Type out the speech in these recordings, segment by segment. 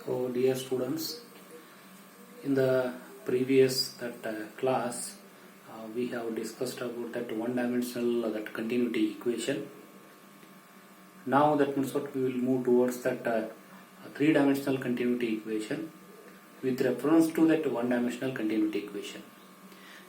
So dear students, in the previous class we have discussed about that one dimensional that continuity equation. Now that means what we will move towards that three dimensional continuity equation with reference to that one dimensional continuity equation.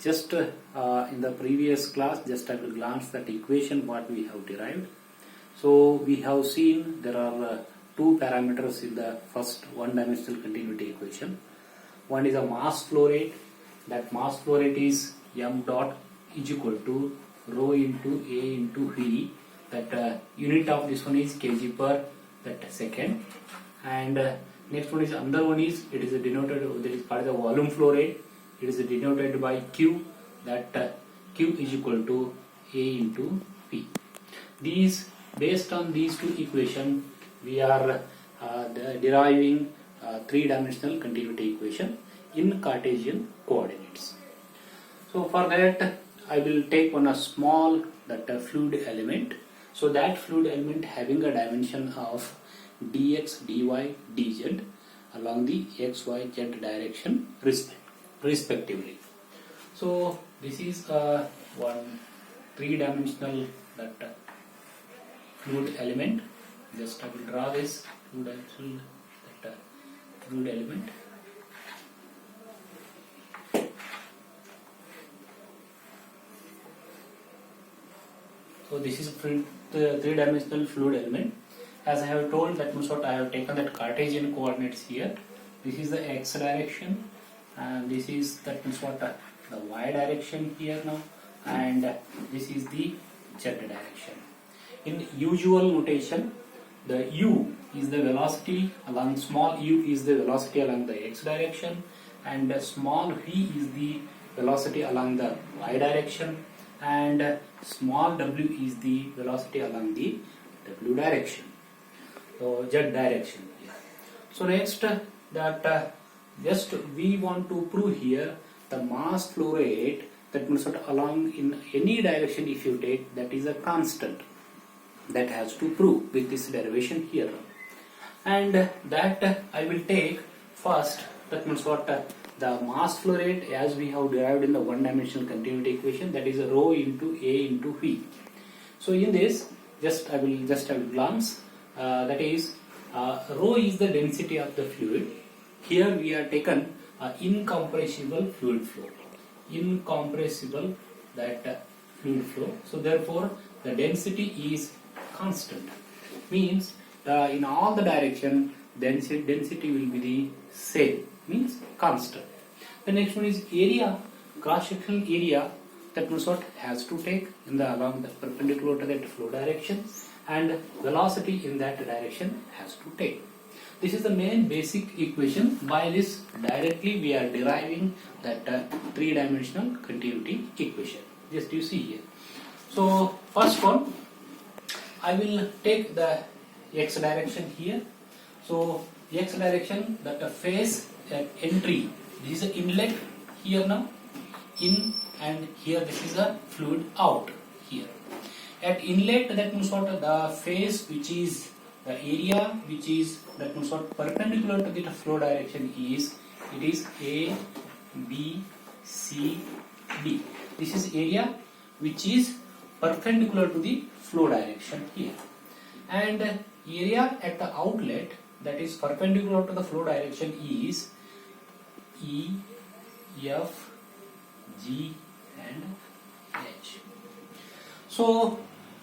Just in the previous class, just I will glance that equation what we have derived. So we have seen there are two parameters in the first one dimensional continuity equation. One is a mass flow rate. That mass flow rate is m dot is equal to rho into a into v. That unit of this one is kg per that second. And next one is another one is it is denoted, that is called the volume flow rate. It is denoted by q. That q is equal to a into v. These based on these two equations, we are deriving three-dimensional continuity equation in Cartesian coordinates. So for that, I will take on a small fluid element. So that fluid element having a dimension of dx, dy, dz along the x, y, z direction respectively. So this is one three-dimensional fluid element. Just I will draw this fluid element. So this is the three-dimensional fluid element. As I have told, that means what I have taken that Cartesian coordinates here. This is the x direction, and this is that means what the y direction here now, and this is the z direction. In usual notation, the u is the velocity along, small u is the velocity along the x direction, and small v is the velocity along the y direction, and small w is the velocity along the w direction, so z direction. So next that just we want to prove here the mass flow rate, that means that along in any direction if you take, that is a constant. That has to prove with this derivation here, and that I will take first, that means what the mass flow rate as we have derived in the one dimensional continuity equation, that is rho into a into v. So in this I will glance, that is rho is the density of the fluid. Here we are taken incompressible fluid flow, incompressible fluid flow. So therefore the density is constant, means in all the direction density will be the same, means constant. The next one is area, cross sectional area, that means what has to take in the along the perpendicular to that flow direction, and velocity in that direction has to take. This is the main basic equation. By this directly we are deriving that three-dimensional continuity equation. Just you see here. So first one, I will take the x direction here. So x direction, that the phase at entry, this is the inlet here now, in, and here this is the fluid out here. At inlet, that means what the phase which is the area which is, that means what perpendicular to the flow direction is, it is A, B, C, D. This is area which is perpendicular to the flow direction here, and area at the outlet that is perpendicular to the flow direction is E, F, G and H. So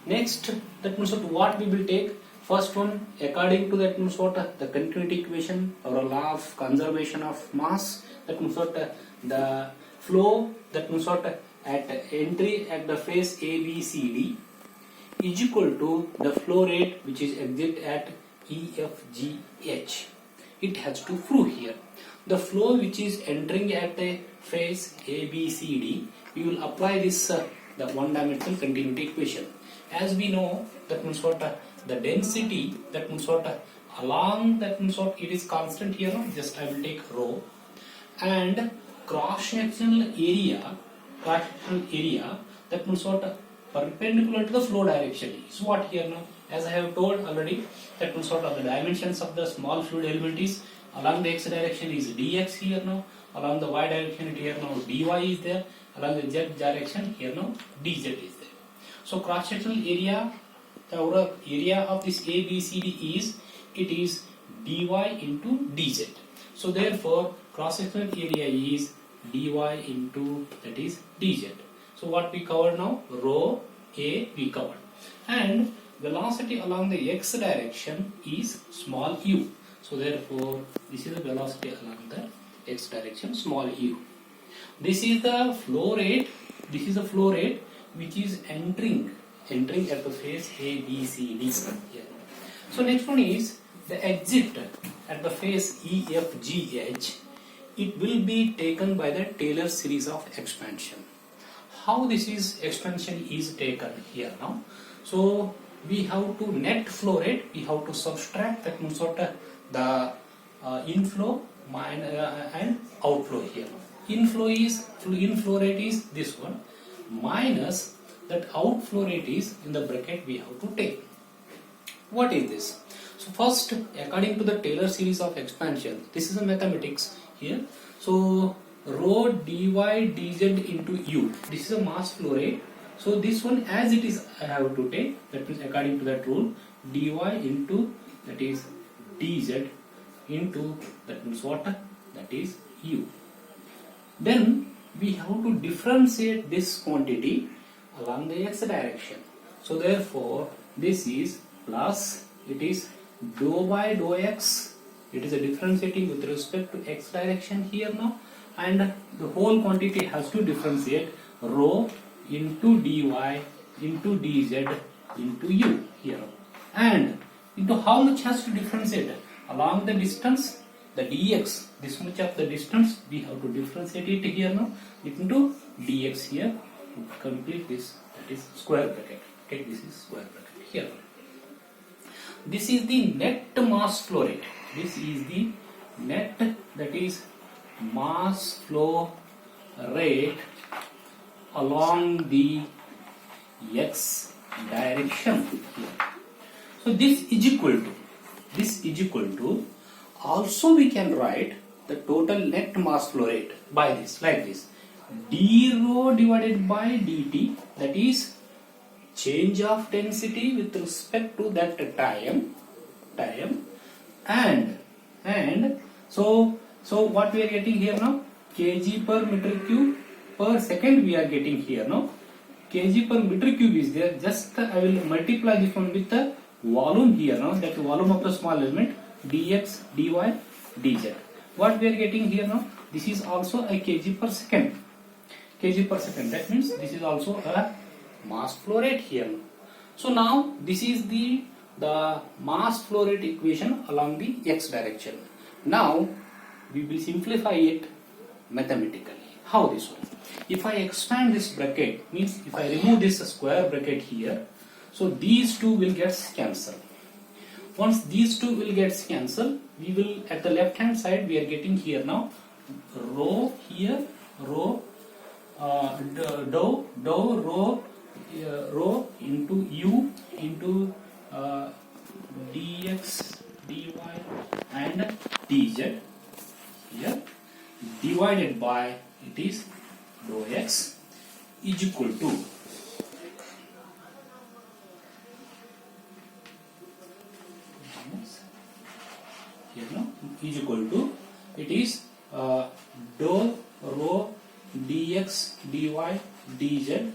next, that means what we will take, first one according to that means what the continuity equation or law of conservation of mass, that means what the flow, that means what at entry at the phase A, B, C, D is equal to the flow rate which is exit at E, F, G, H. It has to prove here. The flow which is entering at a phase A, B, C, D, we will apply this the one dimensional continuity equation. As we know, that means what the density, that means what along, that means what it is constant here, no? Just I will take rho, and cross-sectional area, that means what perpendicular to the flow direction is what here now. As I have told already, that means what are the dimensions of the small fluid element is Along the x direction is dx here now. Along the y direction here now dy is there. Along the z direction here now dz is there. So cross sectional area, the overall area of this ABCD is, it is dy into dz. So therefore cross sectional area is dy into, that is, dz. So what we covered now, rho A we covered, and velocity along the x direction is small u. So therefore this is the velocity along the x direction, small u. This is the flow rate. This is the flow rate which is entering at the phase A, B, C, D here. So next one is the exit at the phase E, F, G, H. It will be taken by the Taylor series of expansion. How this is expansion is taken here now? So we have to net flow rate. We have to subtract that means what the inflow and outflow here. Inflow rate is this one minus that outflow rate is in the bracket we have to take. What is this? So first, according to the Taylor series of expansion, this is a mathematics here. So rho dy dz into u. This is a mass flow rate. So this one as it is I have to take, that means according to that rule, dy into, that is, dz into, that means what? That is u. Then we have to differentiate this quantity along the x direction. So therefore this is plus, it is dou by dou x. It is a differentiating with respect to x direction here now, and the whole quantity has to differentiate rho into dy into dz into u here, and into how much has to differentiate along the distance, the dx, this much of the distance we have to differentiate it here now into dx here to complete this, that is square bracket. Okay, this is square bracket here. This is the net mass flow rate. This is the net, that is, mass flow rate along the x direction here. So this is equal to, also we can write the total net mass flow rate by this, like this, d rho divided by dt, that is change of density with respect to that time, and so what we are getting here now, kg per meter cube per second we are getting here now. Kg per meter cube is there, just I will multiply this one with the volume here now, that volume of the small element, dx, dy, dz. What we are getting here now, this is also a kg per second. That means this is also a mass flow rate here. So now this is the mass flow rate equation along the x direction. Now we will simplify it mathematically. How this one? If I expand this bracket, means if I remove this square bracket here, so these two will get cancelled. Once these two will get cancelled, we will, at the left hand side we are getting here now rho here, rho rho into u into dx, dy and dz here, divided by, it is dou x is equal to here now is equal to, it is dou rho dx, dy, dz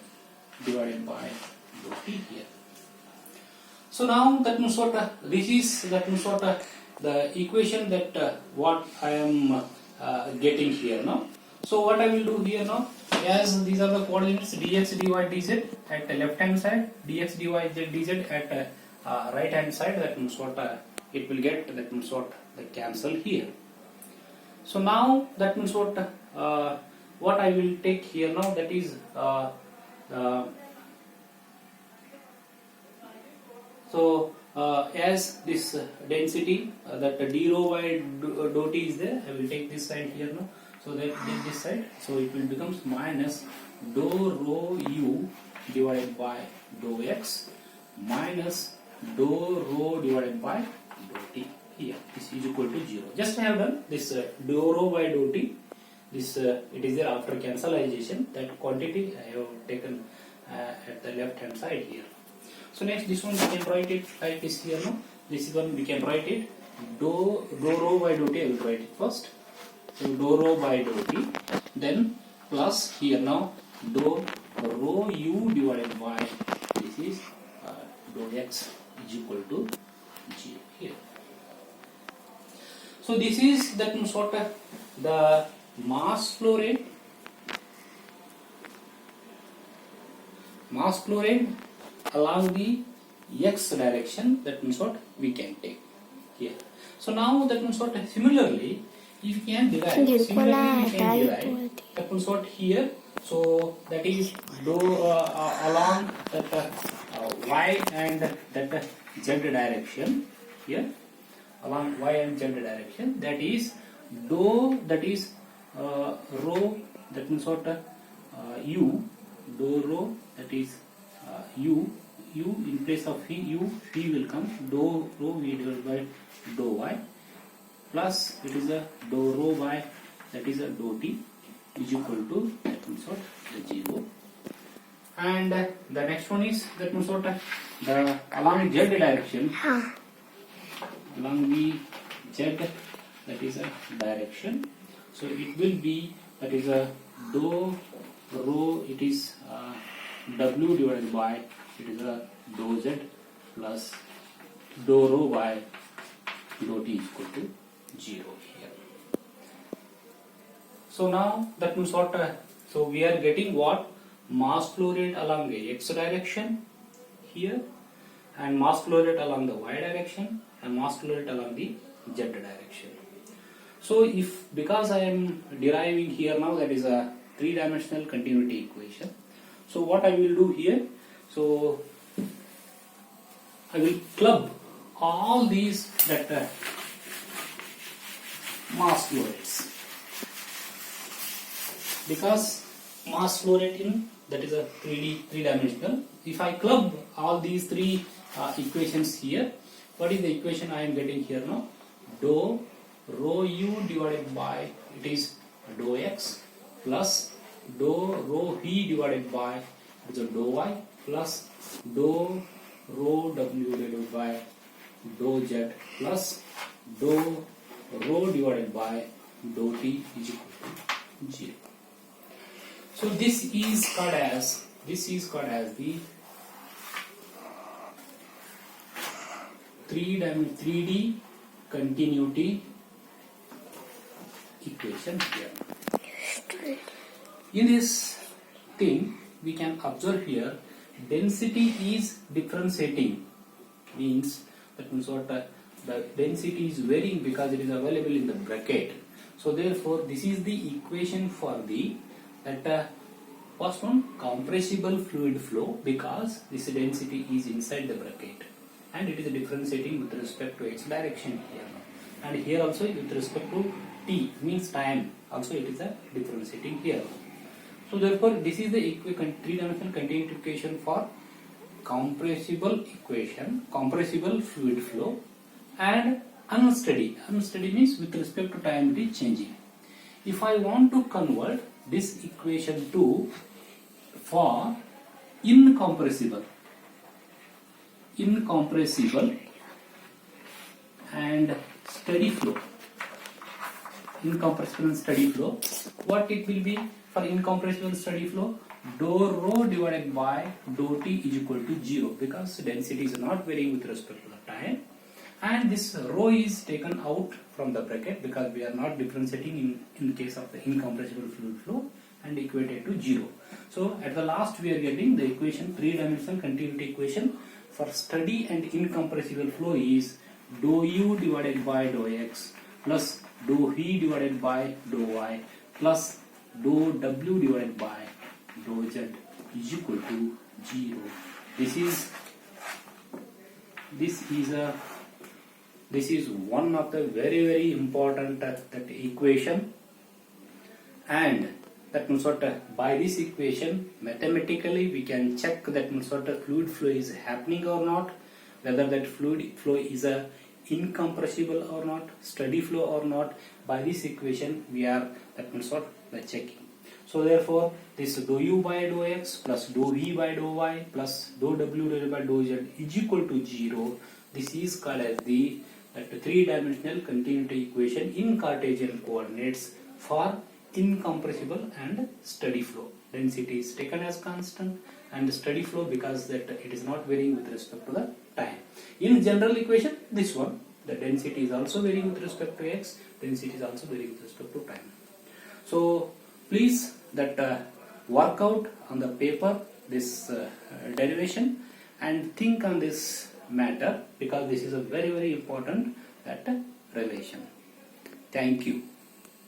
divided by dou t here. So now that means what this is, that means what the equation that what I am getting here now. So what I will do here now, as these are the coordinates dx, dy, dz at the left hand side, dx, dy, dz at right hand side, that means what it will get, that means what the cancel here. So now that means what I will take here now, that is so as this density that d rho by dou t is there, I will take this side here now. So that this side, so it will becomes minus dou rho u divided by dou x minus dou rho divided by dou t here. This is equal to 0. Just I have done this dou rho by dou t. This it is there after cancellation. That quantity I have taken at the left hand side here. So next this one we can write it like this here. No, this one we can write it dou rho by dou t. I will write it first. So dou rho by dou t. Then plus here now dou rho u divided by this is dou x is equal to 0 here. So this is that sort of the mass flow rate. Mass flow rate along the x direction, that means what we can take here. So now that means what similarly if we can derive, that means what here. So that is along that y and that z direction here, along y and z direction, that is dou, that is rho, that means what u, dou rho, that is u in place of v will come dou rho v divided by dou y, plus it is a dou rho by that is a dou t is equal to that means what the 0. And the next one is that means what the along z direction, along the z, that is a direction. So it will be that is a dou rho, it is w divided by it is a dou z plus dou rho by dou t is equal to 0 here. So now that means what so we are getting what mass flow rate along the x direction here, and mass flow rate along the y direction, and mass flow rate along the z direction. So if because I am deriving here now that is a three-dimensional continuity equation, so what I will do here, so I will club all these that mass flow rates, because mass flow rate in that is a three-dimensional. If I club all these three equations here, what is the equation I am getting here now? Dou rho u divided by it is dou x plus dou rho v divided by it is dou y plus dou rho w divided by dou z plus dou rho divided by dou t is equal to 0. So this is called as the 3D continuity equation here. In this thing we can observe here density is differentiating, means that means what the density is varying because it is available in the bracket. So therefore this is the equation for the that first one compressible fluid flow, because this density is inside the bracket and it is differentiating with respect to x direction here, and here also with respect to t means time also it is a differentiating here. So therefore this is the three-dimensional continuity equation for compressible fluid flow, and unsteady means with respect to time it is changing. If I want to convert this equation to for incompressible and steady flow, incompressible and steady flow, what it will be for incompressible steady flow? Dou rho divided by dou t is equal to 0, because density is not varying with respect to the time, and this rho is taken out from the bracket because we are not differentiating in case of the incompressible fluid flow, and equated to 0. So at the last we are getting the equation, three-dimensional continuity equation for steady and incompressible flow is dou u divided by dou x plus dou v divided by dou y plus dou w divided by dou z is equal to 0. This is one of the very important that equation, and that means what by this equation mathematically we can check that means what fluid flow is happening or not, whether that fluid flow is a incompressible or not, steady flow or not. By this equation we are, that means what, the checking. So therefore this dou u by dou x plus dou v by dou y plus dou w divided by dou z is equal to 0. This is called as the three-dimensional continuity equation in Cartesian coordinates for incompressible and steady flow. Density is taken as constant and steady flow because that it is not varying with respect to the time. In general equation, this one, the density is also varying with respect to x, density is also varying with respect to time. So please work out on the paper this derivation and think on this matter, because this is a very important relation. Thank you.